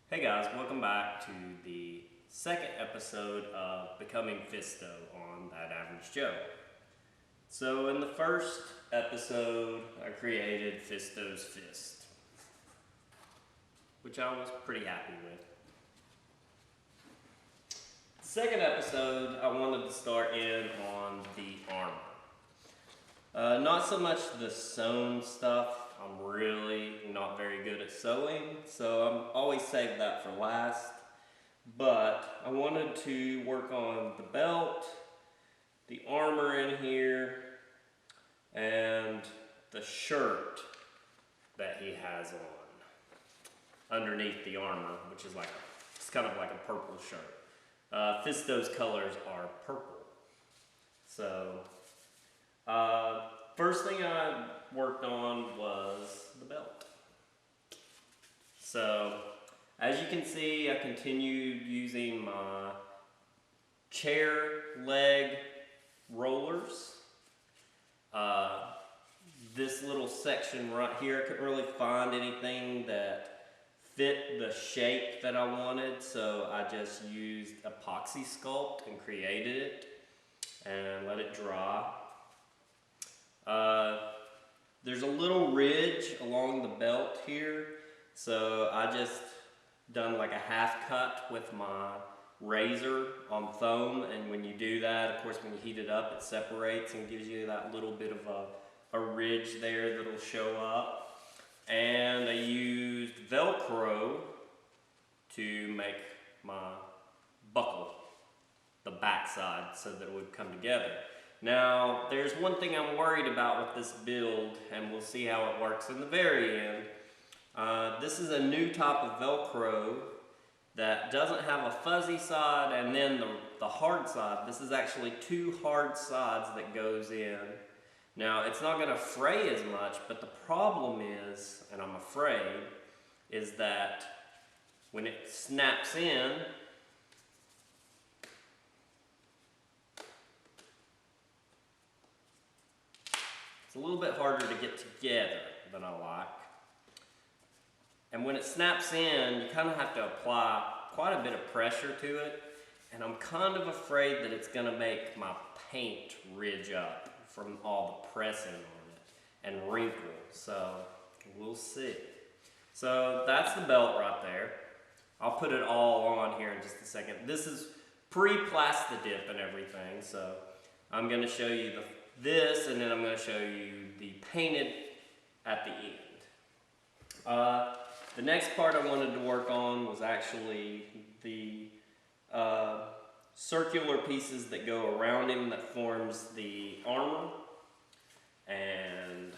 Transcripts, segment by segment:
Hey guys, welcome back to the second episode of Becoming Fisto on That Average Joe. So in the first episode, I created Fisto's fist, which I was pretty happy with. The second episode, I wanted to start in on the armor. Not so much the sewn stuff. I'm really not very good at sewing, so I'm always save that for last. But I wanted to work on the belt, the armor in here, and the shirt that he has on underneath the armor, which is it's kind of like a purple shirt. Fisto's colors are purple. So, first thing I worked on was the belt. So, as you can see, I continued using my chair leg rollers. This little section right here, I couldn't really find anything that fit the shape that I wanted, so I just used epoxy sculpt and created it and let it dry. There's a little ridge along the belt here, so I just done like a half cut with my razor on foam, and when you do that, of course when you heat it up, it separates and gives you that little bit of a ridge there that'll show up. And I used Velcro to make my buckle, the back side, so that it would come together. Now, there's one thing I'm worried about with this build, and we'll see how it works in the very end. This is a new type of Velcro that doesn't have a fuzzy side and then the hard side. This is actually two hard sides that goes in. Now, it's not going to fray as much, but the problem is, and I'm afraid, is that when it snaps in, it's a little bit harder to get together than I like. And when it snaps in, you kind of have to apply quite a bit of pressure to it. And I'm kind of afraid that it's going to make my paint ridge up from all the pressing on it and wrinkle. So we'll see. So that's the belt right there. I'll put it all on here in just a second. This is pre-Plastidip and everything. So I'm going to show you this, and then I'm going to show you the painted at the end. The next part I wanted to work on was actually the circular pieces that go around him that forms the armor. And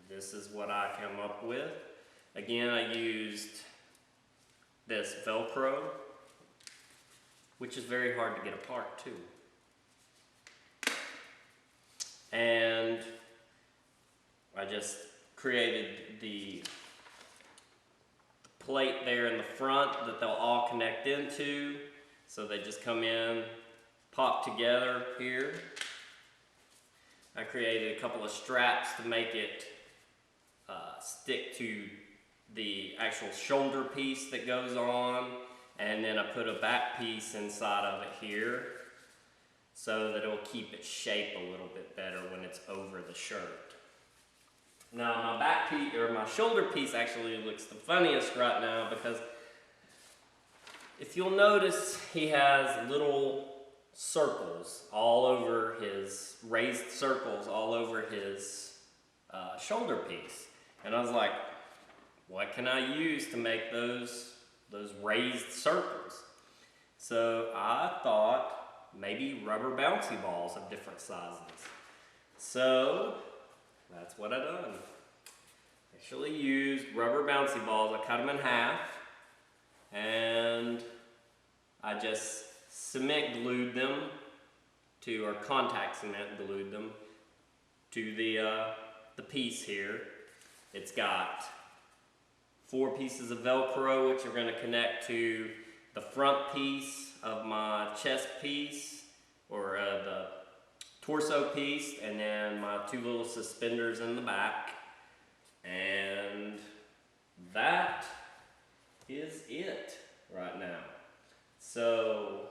this is what I came up with. Again, I used this Velcro, which is very hard to get apart too. And I just created the plate there in the front that they'll all connect into. So they just come in, pop together here. I created a couple of straps to make it stick to the actual shoulder piece that goes on. And then I put a back piece inside of it here, so that it'll keep its shape a little bit better when it's over the shirt. Now my back piece, or my shoulder piece, actually looks the funniest right now, because if you'll notice, he has little circles all over his, raised circles all over his shoulder piece. And I was like, what can I use to make those raised circles? So I thought, maybe rubber bouncy balls of different sizes. So that's what I done. Actually used rubber bouncy balls. I cut them in half, and I just cement glued them to, or contact cement glued them to the piece here. It's got 4 pieces of Velcro, which are going to connect to the front piece of my chest piece, or the torso piece, and then my 2 little suspenders in the back. And that is it right now. So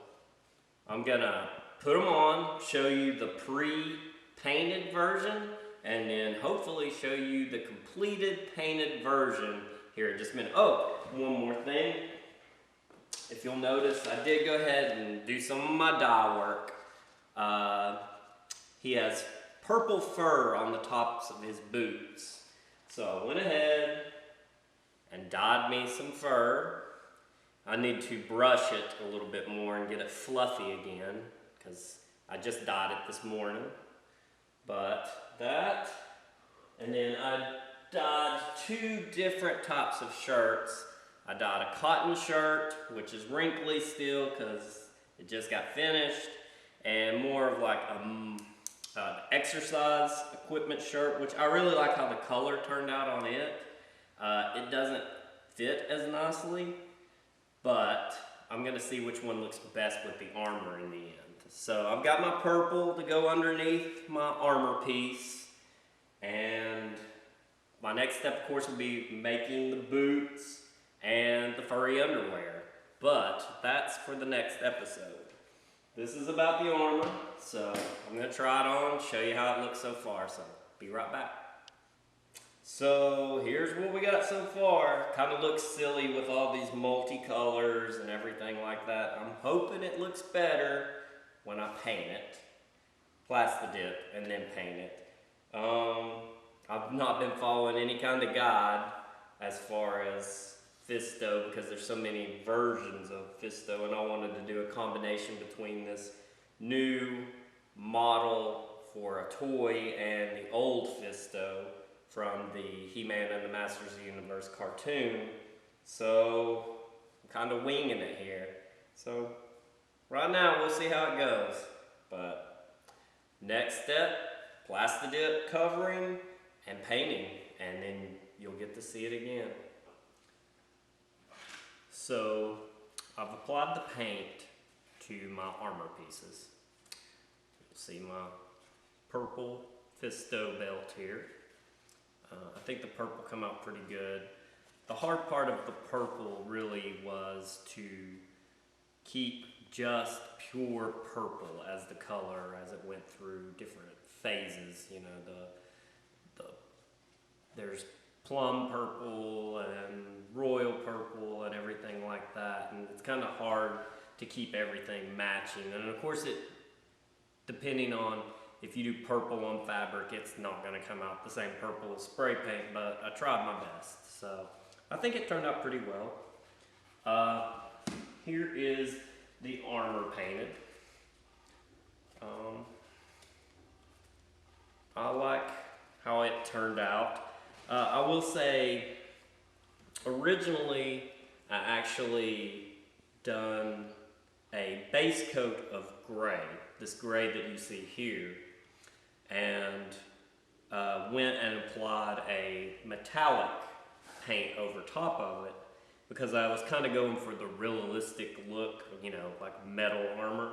I'm gonna put them on, show you the pre-painted version, and then hopefully show you the completed painted version here in just a minute. Oh, one more thing. If you'll notice, I did go ahead and do some of my dye work. He has purple fur on the tops of his boots. So I went ahead and dyed me some fur. I need to brush it a little bit more and get it fluffy again, because I just dyed it this morning. But that, and then I dyed two different types of shirts. I dyed a cotton shirt, which is wrinkly still because it just got finished, and more of like exercise equipment shirt, which I really like how the color turned out on it. It doesn't fit as nicely, but I'm gonna see which one looks best with the armor in the end. So I've got my purple to go underneath my armor piece, and my next step, of course, will be making the boots and the furry underwear, but that's for the next episode. This is about the armor, so I'm gonna try it on, show you how it looks so far, so be right back. So here's what we got so far. Kind of looks silly with all these multicolors and everything like that. I'm hoping it looks better when I paint it, plastic dip, and then paint it. I've not been following any kind of guide as far as Fisto, because there's so many versions of Fisto, and I wanted to do a combination between this new model for a toy and the old Fisto from the He-Man and the Masters of the Universe cartoon. So I'm kind of winging it here. So right now we'll see how it goes. But next step, plastic dip covering and painting, and then you'll get to see it again. So I've applied the paint to my armor pieces. You'll see my purple Fisto belt here. I think the purple come out pretty good. The hard part of the purple really was to keep just pure purple as the color as it went through different phases. You know, there's plum purple and royal purple and everything like that, and it's kind of hard to keep everything matching. And of course, it depending on if you do purple on fabric, it's not going to come out the same purple as spray paint, but I tried my best, so I think it turned out pretty well. Here is the armor painted. I like how it turned out. I will say, originally I actually done a base coat of gray, this gray that you see here, and went and applied a metallic paint over top of it because I was kind of going for the realistic look, you know, like metal armor.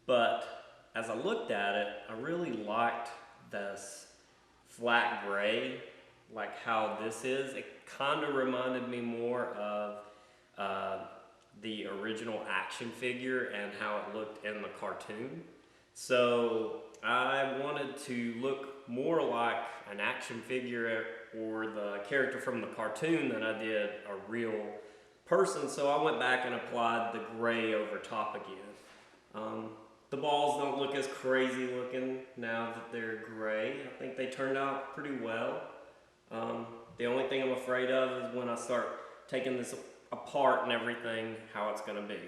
But as I looked at it, I really liked this flat gray, like how this is. It kind of reminded me more of the original action figure and how it looked in the cartoon. So I wanted to look more like an action figure or the character from the cartoon than I did a real person. So I went back and applied the gray over top again. The balls don't look as crazy looking now that they're gray. I think they turned out pretty well. The only thing I'm afraid of is when I start taking this apart and everything, how it's going to be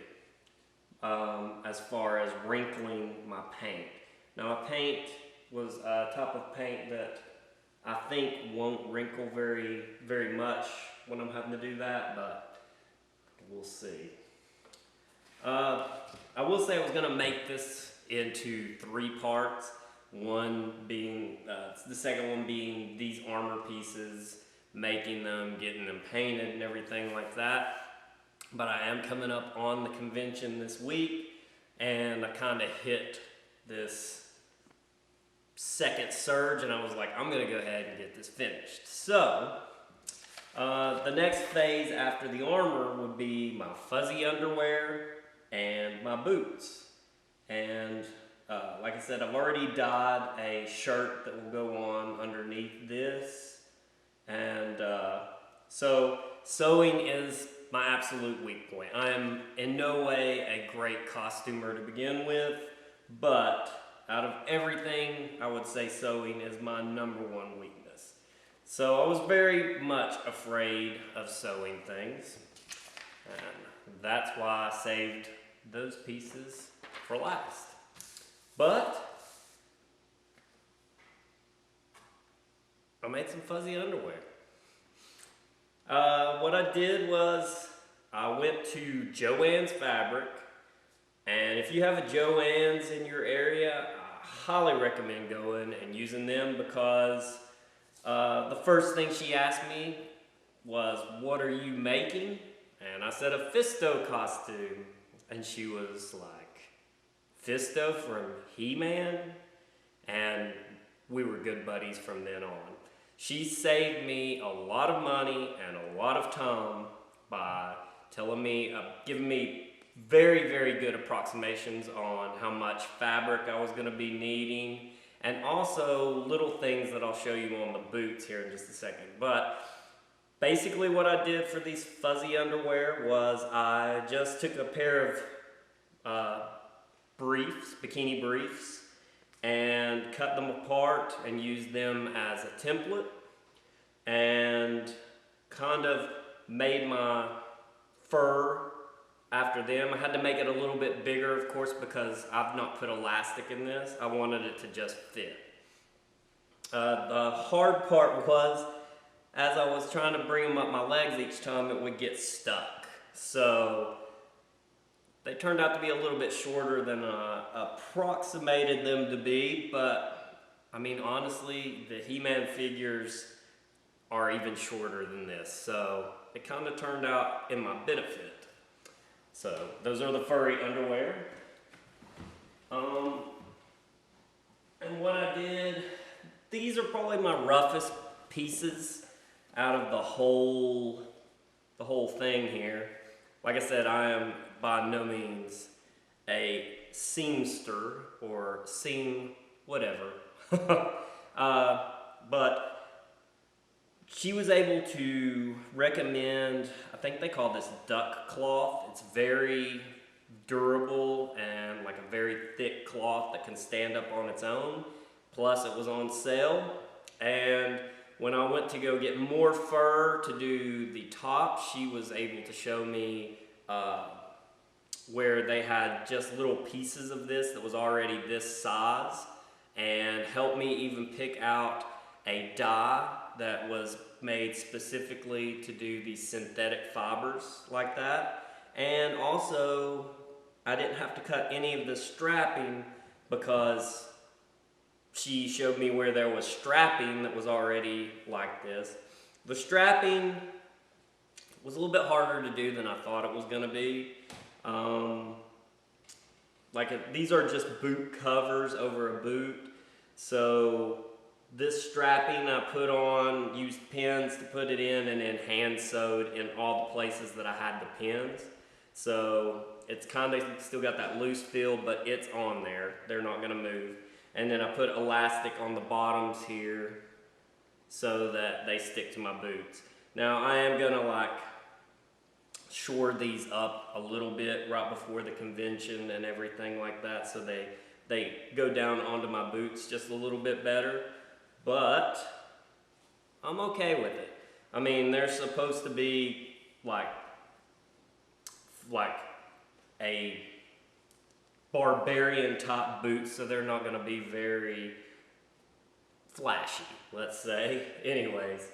as far as wrinkling my paint. Now my paint was a type of paint that I think won't wrinkle very, very much when I'm having to do that, but we'll see. I will say I was going to make this into 3 parts. One being, the second one being these armor pieces, making them, getting them painted and everything like that. But I am coming up on the convention this week, and I kind of hit this second surge, and I was like, I'm gonna go ahead and get this finished. So The next phase after the armor would be my fuzzy underwear and my boots. And like I said, I've already dyed a shirt that will go on underneath this. And so sewing is my absolute weak point. I am in no way a great costumer to begin with, but out of everything, I would say sewing is my number one weakness. So I was very much afraid of sewing things, and that's why I saved those pieces for last. But I made some fuzzy underwear. What I did was I went to Joann's Fabric, and if you have a Joann's in your area, I highly recommend going and using them because the first thing she asked me was, "What are you making?" And I said, "A Fisto costume." And she was like, "Fisto from He-Man?" And we were good buddies from then on. She saved me a lot of money and a lot of time by telling me, giving me very, very good approximations on how much fabric I was going to be needing, and also little things that I'll show you on the boots here in just a second. But basically what I did for these fuzzy underwear was I just took a pair of briefs, bikini briefs, and cut them apart and used them as a template, and kind of made my fur after them. I had to make it a little bit bigger, of course, because I've not put elastic in this. I wanted it to just fit. The hard part was, as I was trying to bring them up my legs each time, it would get stuck. So they turned out to be a little bit shorter than I approximated them to be, but I mean, honestly, the He-Man figures are even shorter than this, so it kind of turned out in my benefit. So those are the furry underwear. And what I did, these are probably my roughest pieces out of the whole thing here. Like I said, I am by no means a seamster or seam whatever. But she was able to recommend, I think they call this duck cloth. It's very durable and like a very thick cloth that can stand up on its own. Plus it was on sale. And when I went to go get more fur to do the top, she was able to show me where they had just little pieces of this that was already this size, and helped me even pick out a dye that was made specifically to do these synthetic fibers like that. And also, I didn't have to cut any of the strapping because she showed me where there was strapping that was already like this. The strapping was a little bit harder to do than I thought it was going to be. These are just boot covers over a boot. So this strapping I put on, used pins to put it in, and then hand sewed in all the places that I had the pins. So it's kind of still got that loose feel, but it's on there. They're not going to move. And then I put elastic on the bottoms here so that they stick to my boots. Now I am going to shore these up a little bit right before the convention and everything like that, so they go down onto my boots just a little bit better. But I'm okay with it. I mean, they're supposed to be like a barbarian top boots, so they're not going to be very flashy, let's say. Anyways,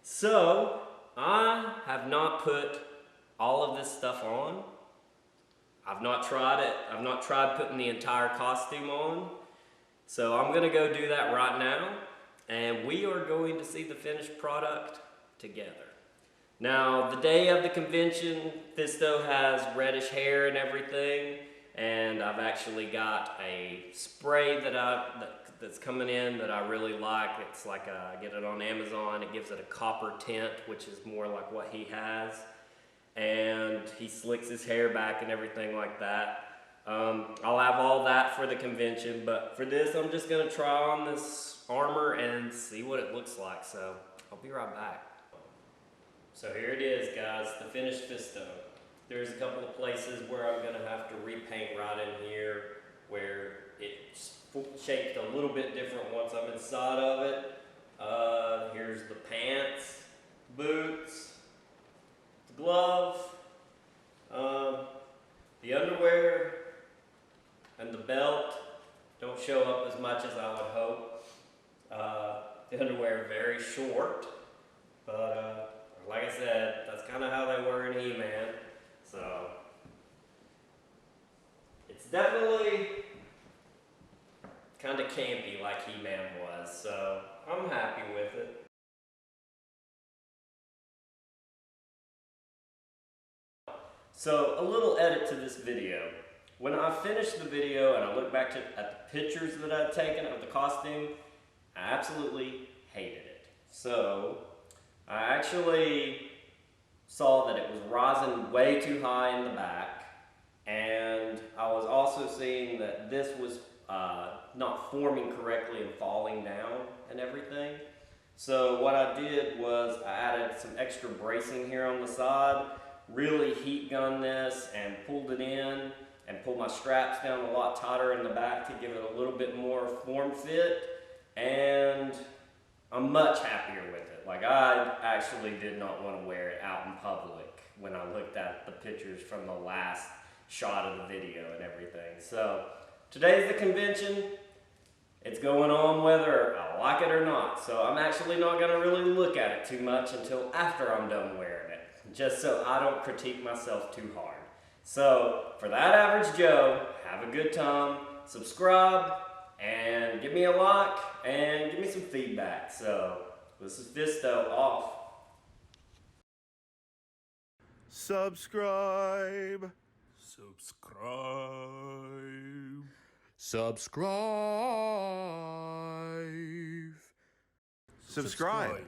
so I have not put all of this stuff on. I've not tried it. I've not tried putting the entire costume on. So I'm going to go do that right now, and we are going to see the finished product together. Now, the day of the convention, Fisto has reddish hair and everything, and I've actually got a spray that that's coming in that I really like. It's like I get it on Amazon. It gives it a copper tint, which is more like what he has. And he slicks his hair back and everything like that. I'll have all that for the convention, but for this I'm just gonna try on this armor and see what it looks like, so I'll be right back. So here it is, guys, the finished Fisto. There's a couple of places where I'm gonna have to repaint right in here where it's shaped a little bit different once I'm inside of it. Here's the pants, boots, the glove, the underwear, and the belt don't show up as much as I would hope. The underwear are very short, but like I said, that's kind of how they were in He-Man. So it's definitely kind of campy like He-Man was, so I'm happy with it. So a little edit to this video. When I finished the video and I look back at the pictures that I'd taken of the costume, I absolutely hated it. So I actually saw that it was rising way too high in the back, and I was also seeing that this was not forming correctly and falling down and everything. So what I did was I added some extra bracing here on the side, really heat gunned this and pulled it in and pulled my straps down a lot tighter in the back to give it a little bit more form fit, and I'm much happier with it. Like, I actually did not want to wear it out in public when I looked at the pictures from the last shot of the video and everything. So today's the convention. It's going on whether I like it or not. So I'm actually not going to really look at it too much until after I'm done wearing it, just so I don't critique myself too hard. So for that average Joe, have a good time, subscribe, and give me a like, and give me some feedback. So this is Fisto off. Subscribe. Subscribe. Subscribe.